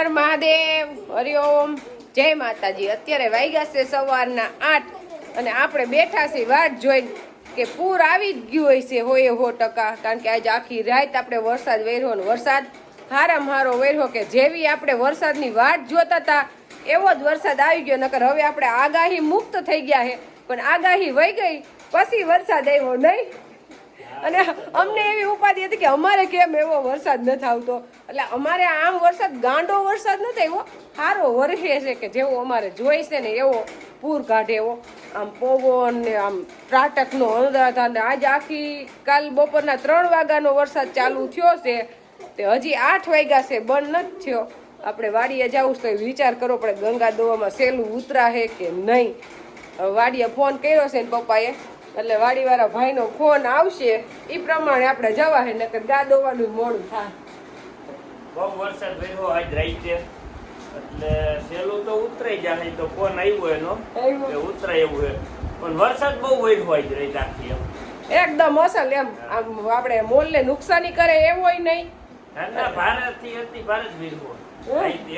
મહાદેવ, હરિઓમ, જય માતાજી। અત્યારે વાગ્યા છે સવારના 8 અને આપણે બેઠા છીએ વાટ જોઈને કે પૂર આવી જ ગયું હોય છે 100%। કારણ કે આજે આખી રાત આપણે વરસાદ વેર્યો ને વરસાદ હારામાં હારો વેર્યો કે જેવી આપણે વરસાદની વાટ જોતા હતા એવો જ વરસાદ આવી ગયો। નકર હવે આપણે આગાહી મુક્ત થઈ ગયા છે, પણ આગાહી વહી ગઈ પછી વરસાદ આવ્યો નહીં। અને અમને એવી ઉપાધિ હતી કે અમારે કેમ એવો વરસાદ નથી આવતો, એટલે અમારે આમ વરસાદ ગાંડો વરસાદ નથી આવ્યો, સારો વરસે છે કે જેવો અમારે જોઈ છે ને એવો પૂર કાઢે એવો આમ પવન ને આમ ત્રાટકનો અંદાજ। અને આજે આખી કાલ બપોરના 3 વાગ્યાનો વરસાદ ચાલુ થયો છે તે હજી 8 વાગ્યા છે, બંધ નથી થયો। આપણે વાડીએ જવું તો વિચાર કરવો પડે ગંગા દોવામાં સહેલું ઉતરાશે કે નહીં। વાડીએ ફોન કર્યો છે ને પપ્પાએ, એટલે વાડીવાળા ભાઈનો ફોન આવશે એ પ્રમાણે આપણે જવા હે, નકર ગા દોવાનું મોડું થાય। બહુ વરસાદ વેરો આજ રાઈતે એટલે સેલું તો ઉતરાઈ જાય તો ફોન આવ્યો એનો કે ઉતરાય એવું છે, પણ વરસાદ બહુ વેરો આજ રાઈત આખી એકદમ અસલ એમ આમ આપણે મોલને નુકસાની કરે એવો નહીં। ના ભારતથી હતી ભારત વેરો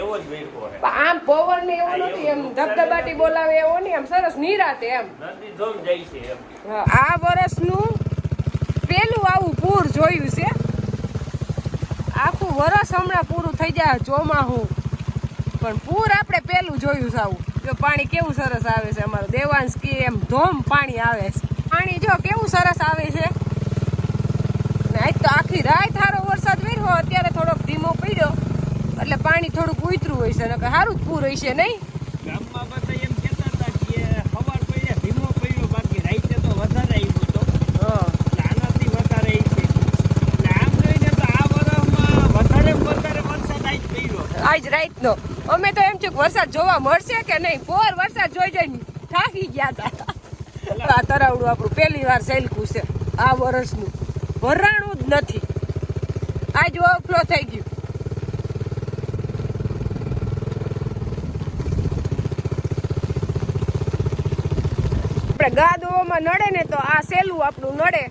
એવો જ વેરો છે, આમ પવન ને એવો નથી એમ ધબધબાટી બોલાવે એવો નહીં, આમ સરસ નિરાતે એમ નદી ધોમ જાય છે એમ। આ વર્ષનું પેલું આવું પૂર જોયું છે, આખું વરસ હમણાં પૂરું થઈ જાય ચોમાસું, પણ પૂર આપણે પેલું જોયું છે આવું કે પાણી કેવું સરસ આવે છે। અમારું દેવાંશ કે એમ ધોમ પાણી આવે છે, પાણી જો કેવું સરસ આવે છે। આજ તો આખી રાત સારો વરસાદ વેર્યો, અત્યારે થોડોક ધીમો પડ્યો એટલે પાણી થોડુંક ઉતરું હોય છે, નકર સારું જ પૂર હોય છે નહીં। ગામમાં બધા એમ કહેતા હતા કે સવાર પડ્યા ધીમો પડ્યો, બાકી રાતે તો વધારે આવ્યું તો આનાથી વધારે આવી છે, એટલે આમ જોઈને તો આ વર્ષમાં વધારે વરસાદ આજ પડ્યો આજ રાતનો। અમે તો એમ છું કે વરસાદ જોવા મળશે કે નહીં, પોર વરસાદ જોઈ જોઈને થાકી ગયા હતા। આ તરાવડું આપણું પહેલી વાર સેલકું છે આ વર્ષનું, ભરાણું જ નથી, આજ ઓવરફ્લો થઈ ગયું। આપણે ગા દોવામાં નડે ને તો આ સેલું આપણું નડે,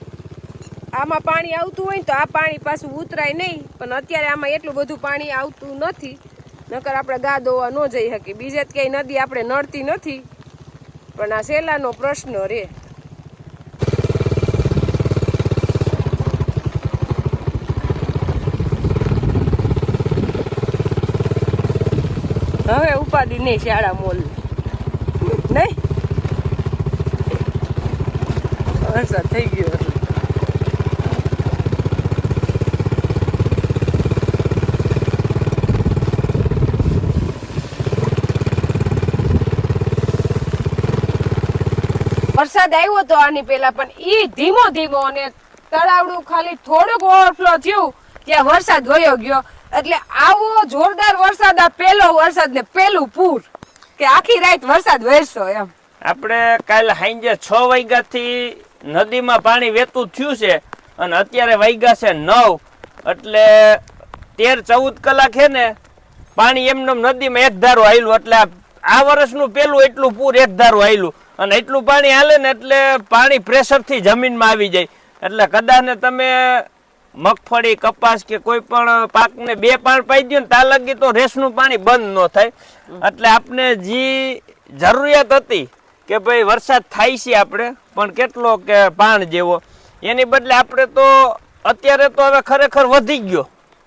આમાં પાણી આવતું હોય ને તો આ પાણી પાછું ઉતરાય નહીં, પણ અત્યારે આમાં એટલું બધું પાણી આવતું નથી, નકર આપણે ગા દોવા ન જઈ શકીએ। બીજે જ ક્યાંય નદી આપણે નડતી નથી, પણ આ સેલાનો પ્રશ્ન રે। હવે ઉપાધિ નહીં શાળા મોલ નહીં, વરસાદ થઈ ગયો। વરસાદ આવ્યો તો આની પેલા, પણ ઈ ધીમો ધીમો અને તળાવડું ખાલી થોડુંક ઓવરફ્લો થયું ત્યાં વરસાદ વયો ગયો। એટલે આવો જોરદાર વરસાદ આ પહેલો વરસાદ ને પહેલું પૂર કે આખી રાત વરસાદ વરસ્યો એમ। આપણે કાલે સાંજે 6 વાગ્યાથી નદીમાં પાણી વહેતું થયું છે અને અત્યારે વાગ્યા છે 9, એટલે 13-14 કલાક છે ને પાણી એમનેમ નદીમાં એક ધારું આવેલું, એટલે આ વર્ષનું પેલું એટલું પૂર એક ધારું આવેલું, અને એટલું પાણી હાલે ને એટલે પાણી પ્રેશરથી જમીનમાં આવી જાય, એટલે કદાચ ને તમે મગફળી કપાસ કે કોઈ પણ પાકને 2 પાણ પાઈ દો ને ત્યાં લગી તો રેસનું પાણી બંધ ન થાય। એટલે આપણે જે જરૂરિયાત હતી કે ભાઈ વરસાદ થાય છે આપણે પણ કેટલો કે પાણ જેવો, એની બદલે આપણે તો અત્યારે તો હવે ખરેખર વધી ગયો,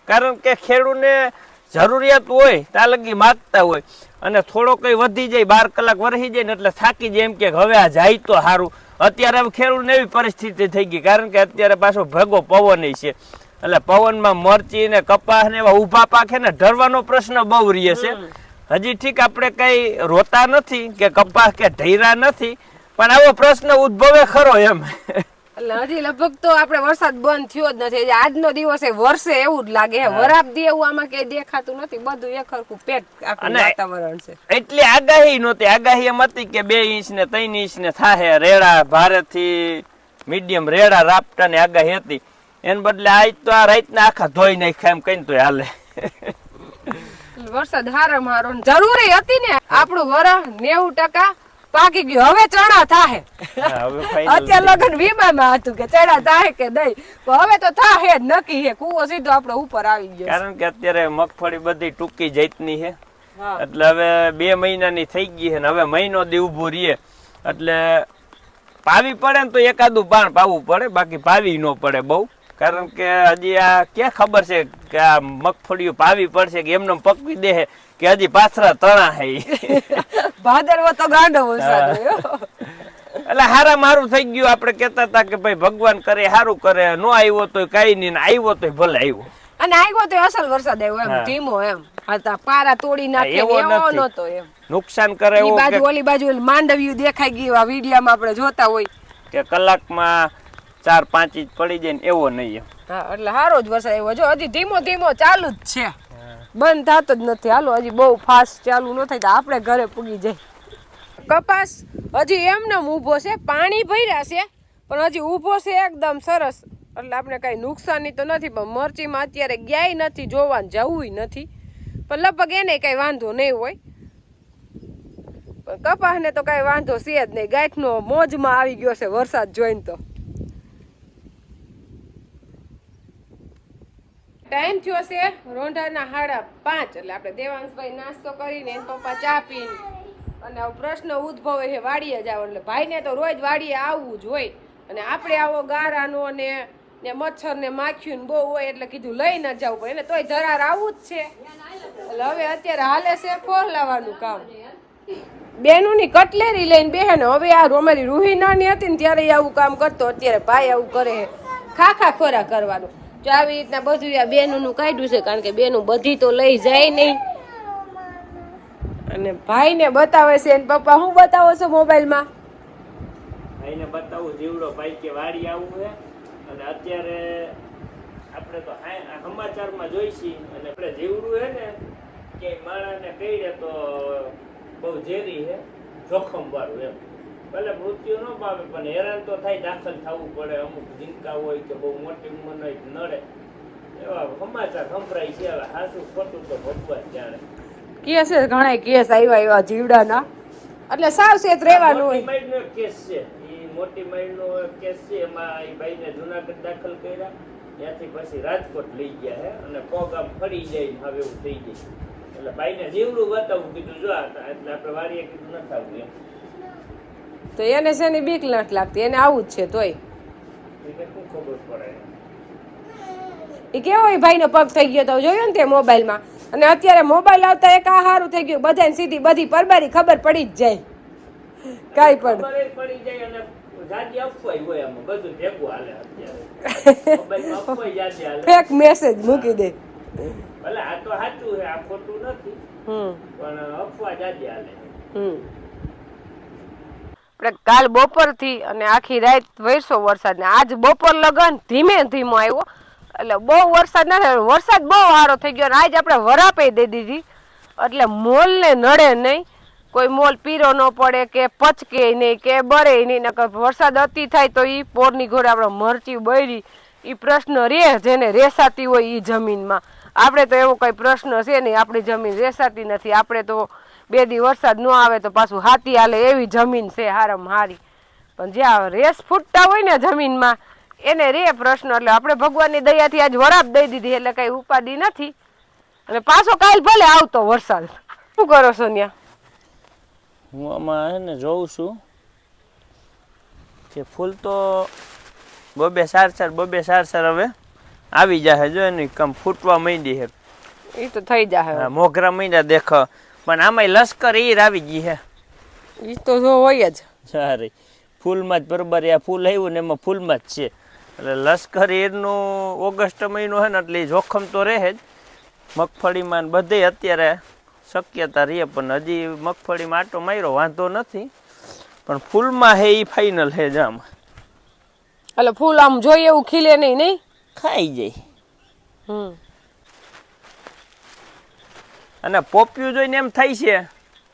કારણ કે ખેડૂતને જરૂરિયાત હોય ત્યાં લગી માગતા હોય, અને થોડો કઈ વધી જાય 12 કલાક વરસી જાય ને એટલે થાકી જાય, એમ કે હવે આ જાય તો સારું। અત્યારે હવે ખેડૂતને એવી પરિસ્થિતિ થઈ ગઈ, કારણ કે અત્યારે પાછો ભેગો પવન છે, એટલે પવનમાં મરચી ને કપાસ ને એવા ઊભા પાકે ને ઢરવાનો પ્રશ્ન બહુ રહે છે। હજી ઠીક આપણે કઈ રોતા નથી કે કપાસ કે ઢૈરા નથી, પણ આવો પ્રશ્ન ઉદ્ભવે ખરો એમ। એટલે હજી લગભગ તો આપણે વરસાદ બંધ થયો જ નથી, આજનો દિવસ વર્ષે એવું જ લાગે, વરાપ દે એવું આમાં કઈ દેખાતું નથી, બધું એક સરખું પેટ વાતાવરણ છે। એટલી આગાહી નહોતી, આગાહી એમ હતી કે 2 ઇંચ ને 3 ઇંચ ને થાહે રેડા, ભારેથી મીડિયમ રેડા રાપટા ની આગાહી હતી, એને બદલે આજ તો આ રાતના આખા ધોઈ નાખ્યા એમ કઈ તો હાલે। વરસાદ હારામાં હારો જરૂરી હતી ને, આપણું વરસ 90% પાકી ગયું, હવે ચણા થાહે. હા, હવે final અત્યારે લગન વીમામાં હતું કે ચણા થાહે કે નહીં, પણ હવે તો થાહે જ નક્કી હે. કૂવો સીધો આપણો ઉપર આવી ગયો. કારણ કે અત્યારે મગફળી બધી ટૂંકી જાતની છે, હા. એટલે હવે 2 મહિનાની થઈ ગઈ છે ને હવે મહિનો દી ઊભું રહીએ એટલે પાવી પડે ને તો એકાદું પાણ પાવું પડે, બાકી પાવી ન પડે બહુ. કારણ કે હજી આ ક્યાં ખબર છે કે આ મગફળીઓ પાવી પડશે કે એમને પકવી દે કે હજી પાછરા તણા છે. ભાદરવો તો ગાંડો વરસાદ હોય હો. એટલે હારા મારું થઈ ગયું. આપણે કેતા હતા કે ભાઈ ભગવાન કરે સારું કરે, નો આવ્યો તો કઈ નહીં, આવ્યો તો ભલે આવ્યો. અને આવ્યો તો અસલ વરસાદ આવ્યો એમ, ધીમો એમ. હતા પારા તોડી નાખે એવો એવો નથી. નતો એમ. નુકસાન કરે ઈ એવો બાજુ ઓલી બાજુ માંડવ્યું દેખાઈ ગયું આ વિડીયોમાં આપણે જોતા હોય કે કલાકમાં 4-5 ઇંચ પડી જાય ને એવો નહીં એમ. હા, એટલે સારો જ વરસાદ આવ્યો. જો હજી ધીમો ધીમો ચાલુ જ છે, બંધ થતો જ નથી. હાલો હજી બહુ ફાસ્ટ ચાલુ ન થાય તો આપણે ઘરે પૂગી જાય. કપાસ હજી એમને ઊભો છે, પાણી ભર્યા છે પણ હજી ઊભો છે એકદમ સરસ. એટલે આપણે કઈ નુકસાની તો નથી, પણ મરચીમાં અત્યારે ગ્યાય નથી, જોવાનું જવું નથી, પણ લગભગ એને કઈ વાંધો નહીં હોય. પણ કપાસને તો કઈ વાંધો છે જ નહીં, ગાંઠનો મોજમાં આવી ગયો છે વરસાદ જોઈને. તો ટાઈમ થયો છે રોંઢાના 5:30. એટલે આપણે દેવાંશભાઈ નાસ્તો કરીને એન પપ્પા ચા પીને અને પ્રશ્ન ઉદ્ભવે છે વાડીએ જાવ. એટલે ભાઈને તો રોજ વાડીએ આવવું જ હોય, અને આપણે આવો ગારાનો ને મચ્છર ને માખ્યું બહુ હોય એટલે કીધું લઈ ન જવું પડે, એને તોય ધરાર આવું જ છે. એટલે હવે અત્યારે હાલે છે ફોહલાવાનું કામ. બેનુની કટલેરી લઈને બેહે ને. હવે આ અમારી રૂહી નાની હતી ને ત્યારે આવું કામ કરતો, અત્યારે ભાઈ આવું કરે છે, ખાખા ખોરા કરવાનું. જો આવી રીતના બધું આ બેનું કાઢ્યું છે, કારણ કે બેનું બધી તો લઈ જાય નહીં. અને ભાઈને બતાવે છે એને પપ્પા શું બતાવો છો મોબાઈલમાં? ભાઈને બતાવું જીવડો ભાઈ કે વાડી આવું છે. અને અત્યારે આપણે તો સમાચારમાં જોઈશી, અને આપણે જીવડું છે ને કે માણસને કહીએ તો બહુ ઝેરી છે, જોખમ વાળું એમ. ભલે મૃત્યુ ન પામે પણ હેરાન તો થાય, દાખલ થવું પડે. અમુક જીંકા હોય કે બહુ મોટી ઉંમર નડે, એવા સમાચાર સંભળાય છે. હવે હાસું ખોટું તો ભગવાન જાણે. કેસ ઘણા કેસ આવ્યા એવા જીવડાના, એટલે સાવચેત રહેવાનું હોય. મોટી માઈડનો કેસ છે, એ મોટી માઈડનો કેસ છે. એમાં એ બાઈને જુનાગઢ દાખલ કર્યા, ત્યાંથી પછી રાજકોટ લઈ ગયા છે, અને પગ આમ ફરી જાય હવે એવું થઈ જાય. એટલે બાઈને જીવડું બતાવું કીધું જો, એટલે આપણે વાડીએ કીધું ન થવું એમ. તો એને શેની બીક નથી લાગતી, એને આવું જ છે. તોય એને શું ખબર પડે? એ કેવો એ ભાઈનો પગ થઈ ગયો તો જોયો ને તે મોબાઈલમાં. અને અત્યારે મોબાઈલ આવતા એક આ સારું થઈ ગયું, બધાને સીધી બધી પરબારી ખબર પડી જ જાય, કાઈ પણ પડી જાય. અને જાજી અફવાય હોય, આમાં બધું ભેગું હાલે. અત્યારે મોબાઈલમાં અફવાય જાજી હાલે, ફેક મેસેજ મૂકી દે. ભલે આ તો સાચું છે, આ ખોટું નથી, પણ અફવા જાજી હાલે. કાલ બપોરથી અને આખી રાત વરસો વરસાદ, ને આજ બપોર લગન ધીમે ધીમો આવ્યો. એટલે બહુ વરસાદ ના થયો, વરસાદ બહુ સારો થઈ ગયો. આજ આપણે વરાપે દઈ દીધી, એટલે મોલ ને નડે નહીં, કોઈ મોલ પીરો ન પડે કે પચકે નહીં કે બરે નહીં. વરસાદ અતિ થાય તો ઈ પોરની ઘોડે આપણે મરચી બળી ઈ પ્રશ્ન રે, જેને રેસાતી હોય ઈ જમીનમાં. આપણે તો એવો કઈ પ્રશ્ન છે નહીં, આપણી જમીન રેસાતી નથી. આપણે તો 2 દી વરસાદ ન આવે તો પાછું હાથી હાલે એવી જમીન છે હારમ હારી. પણ જ્યાં રેસ ફૂટતા હોય ને જમીનમાં એને રે પ્રશ્ન. એટલે આપણે ભગવાનની દયાથી આજ વરાપ દઈ દીધી, એટલે કઈ ઉપાધિ નથી. અને પાછો કાલ ભલે આવતો વરસાદ. શું કરો છો ન્યા? હું આમાં હે ને જોઉં છું કે ફૂલ તો બબે સાર હવે આવી જાય. જો એની કમ ફૂટવા માંડી છે, એ તો થઈ જાય, મોગરા માંડ્યા દેખ. પણ આમાં લશ્કર ઈર આવી ગઈ છે, એ તો જો હોય જ સારી ફૂલમાં જ બરોબર. આ ફૂલ આવ્યું ને એમાં ફૂલમાં જ છે. એટલે લશ્કર ઈરનું ઓગસ્ટ મહિનો છે ને, એટલે જોખમ તો રહે જ મગફળીમાં બધે. અત્યારે શક્યતા રહે, પણ હજી મગફળીમાં આટો માર્યો વાંધો નથી, પણ ફૂલમાં હે એ ફાઇનલ છે જ. આમાં એટલે ફૂલ આમ જોઈએ એવું ખીલે નહીં, નહીં ખાઈ જાય. અને પોપિયું જોઈને એમ થાય છે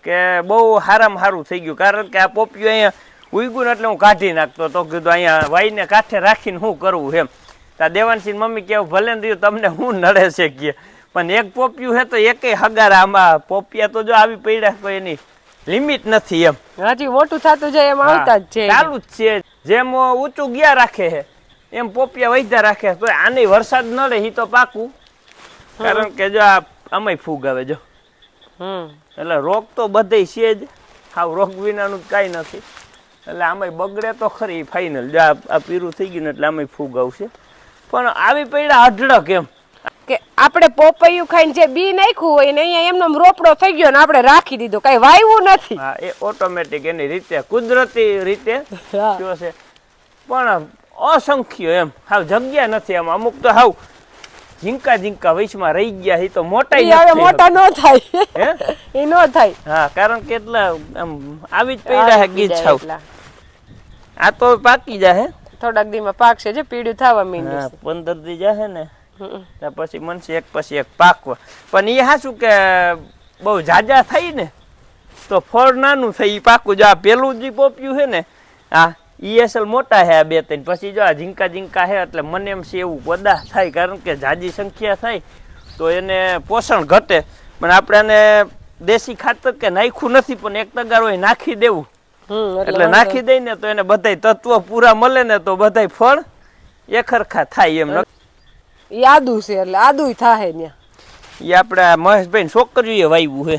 કે બહુ સારામાં સારું થઈ ગયું. કારણ કે આ પોપિયું અહીંયા ઉગ્યું ને એટલે હું કાઢી નાખતો તો, કીધું અહીંયા વાઈને કાંઠે રાખીને શું કરવું એમ. ત્યાં દેવાનસિંહ મમ્મી કેવું ભલે ને રહ્યું, તમને શું નડે છે કે, પણ એક પોપિયું છે તો એકેય હગારા આમાં પોપિયા તો જો આવી પડ્યા કોઈ એની લિમિટ નથી એમ. હજી મોટું થતું જાય એમ આવતા જ છે. ચાલુ જ છે. જેમ ઊંચું ગયા રાખે છે એમ પોપિયા વૈધા રાખે. તો આની વરસાદ ન રહે એ તો પાકું. કારણ કે જો આ આમાંય ફૂગ આવે જો. એટલે રોગ તો બધે છે જ. હાવ રોગ વિનાનું કાંઈ નથી. એટલે આમાંય બગડે તો ખરી ફાઇનલ. જો આ પીરું થઈ ગયું ને એટલે આમાંય ફૂગ આવશે. પણ આવી પૈડા અઢળક એમ કે આપણે પોપૈયું ખાઈને જે બી નાખ્યું હોય ને અહીંયા એમનો રોપડો થઈ ગયો ને આપણે રાખી દીધો, કઈ વાવ્યું નથી. હા, એ ઓટોમેટિક એની રીતે કુદરતી રીતે થયો છે. પણ અસંખ્ય એમ હાવ જગ્યા નથી. આમ અમુક તો હાવ ઝીંકા વૈશમાં રહી ગયા. એ તો મોટા મોટા ન થાય. એ ન થાય. હા, કારણ કે એટલા આમ આવી જ પૈડા હે ગીત છાવ. આ તો પાકી જાય થોડાક દીમાં પાકશે જે પીળું થવા માંડ્યું. 15 દી જાય ને ત્યાં પછી મનશે એક પછી એક પાકવા. પણ એ હાશું કે બહુ જાજા થઈ ને તો ફળ નાનું થઈ પાકું. જો આ પેલું જે પોપ્યું છે ને આ ઈએસએલ મોટા છે આ 2-3. પછી જો આ ઝીંકા છે એટલે મને એમ છે એવું પદા થાય. કારણ કે જાજી સંખ્યા થાય તો એને પોષણ ઘટે. પણ આપણે એને દેશી ખાતર કે નાખ્યું નથી પણ એક તગાર હોય નાખી દેવું. એટલે નાખી દઈ ને તો એને બધાય તત્વ પૂરા મળે ને તો બધાય ફળ એકરખા થાય એમ. આદુ છે એટલે આદુ થાય ને એ આપડા મહેશભાઈ છોકરીએ વાવ્યું છે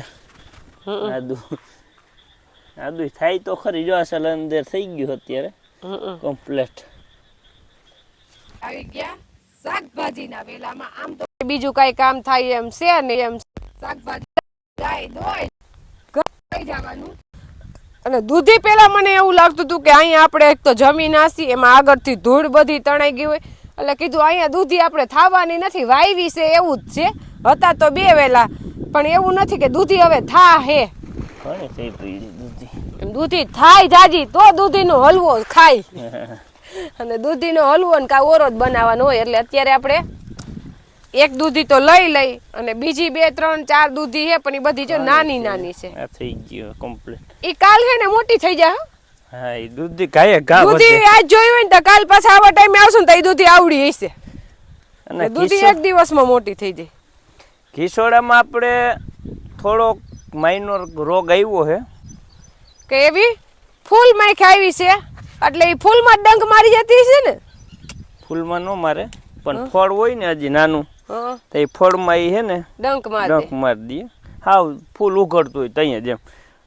આદુ થાય તો ખરી. જો અસલ અંદર થઈ ગયું અત્યારે કમ્પ્લીટ. આવી ગયા શાકભાજીના વેલામાં. આમ તો બીજું કઈ કામ થાય એમ છે ને એમ શાકભાજી ગાય દોય કઈ જવાનું. અને દૂધી પેલા મને એવું લાગતું હતું કે અહીંયા આપણે એક તો જમીન આસી એમાં આગળથી ધૂળ બધી તણાઈ ગઈ હોય એટલે કીધું અહીંયા દૂધી આપણે થાવાની નથી, વાવી છે એવું જ છે. હતા તો 2 વેલા પણ એવું નથી કે દૂધી હવે થા હે. દૂધી થાય જાજી તો દૂધીનો હલવો ખાય. અને દૂધીનો હલવો ને કાંઈ ઓરો જ બનાવવાનો હોય. એટલે અત્યારે આપણે એક દૂધી તો લઈ અને બીજી 2, 3, 4 દૂધી છે પણ એ બધી જો નાની છે. થઈ ગયો કમ્પ્લીટ. એ કાલ છે ને મોટી થઈ જાય. હા, એ દૂધી કાય ઘા દૂધી આજ જોઈ હોય ને તો કાલ પાછા આવા ટાઈમે આવશું ને તો એ દૂધી આવડી હશે. અને દૂધી એક દિવસમાં મોટી થઈ જાય. ઘીસોડામાં આપણે થોડો માઇનોર રોગ આવ્યો છે કે એવી ફૂલ માં આવી છે એટલે એ ફૂલમાં ડંક મારી જતી છે ને. ફૂલમાં ન મારે પણ ફળ હોય ને હજી નાનું તો એ ફળમાં એ છે ને ડંક મારી દે. હાવ ફૂલ ઉઘડતું હોય ત્યાં જેમ.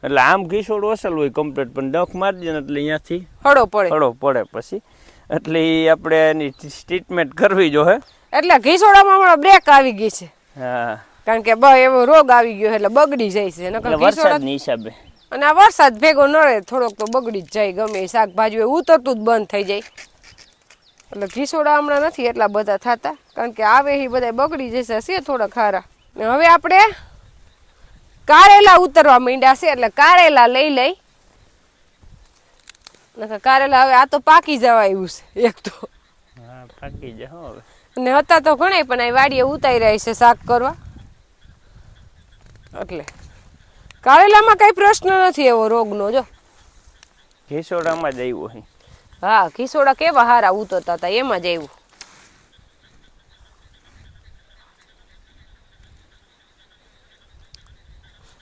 એટલે આમ ઘીસોડું અસલ હોય કમ્પ્લીટ પણ ડંક મારી દે ને એટલે અહીંયાથી હળો પડે પછી. એટલે એ આપણે એની ટ્રીટમેન્ટ કરવી જોઈએ. એટલે ઘીસોડામાં હમણાં બ્રેક આવી ગઈ છે. હા, કારણ કે એવો રોગ આવી ગયો એટલે બગડી જાય છે વરસાદની હિસાબે. અને આ વરસાદ ભેગો ન રહે થોડોક તો બગડી જ જાય. ગમે શાકભાજી ઉતરતું જ બંધ થઈ જાય. એટલે ઘીસોડા હમણાં નથી એટલા બધા થતા કારણ કે આવે એ બધા બગડી જશે છે થોડા ખારા. ને હવે આપણે કારેલા ઉતરવા માંડ્યા છે એટલે કારેલા લઈ કારેલા હવે આ તો પાકી જવા એવું છે એક તો. હા, પાકી જાય હવે. અને હતા તો ઘણા પણ આ વાડીએ ઉતારી છે શાક કરવા. એટલે કારેલામાં કઈ પ્રશ્ન નથી એવો રોગનો. જો ઘીસોડામાં જ આવ્યો છે. હા, ઘીસોડા કેવા હારા ઉતરતા હતા એમાં જ આવ્યું.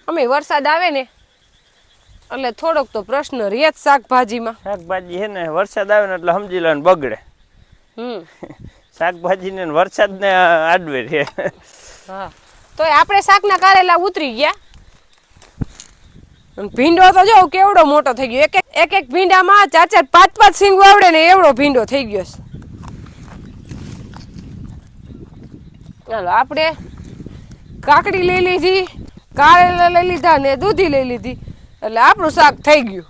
અમે વરસાદ આવે ને એટલે થોડોક તો પ્રશ્ન રહે જ શાકભાજીમાં. શાકભાજી છે ને વરસાદ આવે ને એટલે સમજી લો ને બગડે. શાકભાજી ને વરસાદ ને આડવે રહે. હા, તો આપણે શાકના કારેલા ઉતરી ગયા. ભીંડો તો જો કેવડો મોટો થઈ ગયો. એક ભીંડામાં 4, 5 સિંગ આવડે ને એવડો ભીંડો થઈ ગયો છે. ચાલો આપણે કાકડી લઈ લીધી, કારેલા લઈ લીધા ને દૂધી લઈ લીધી એટલે આપણું શાક થઈ ગયું.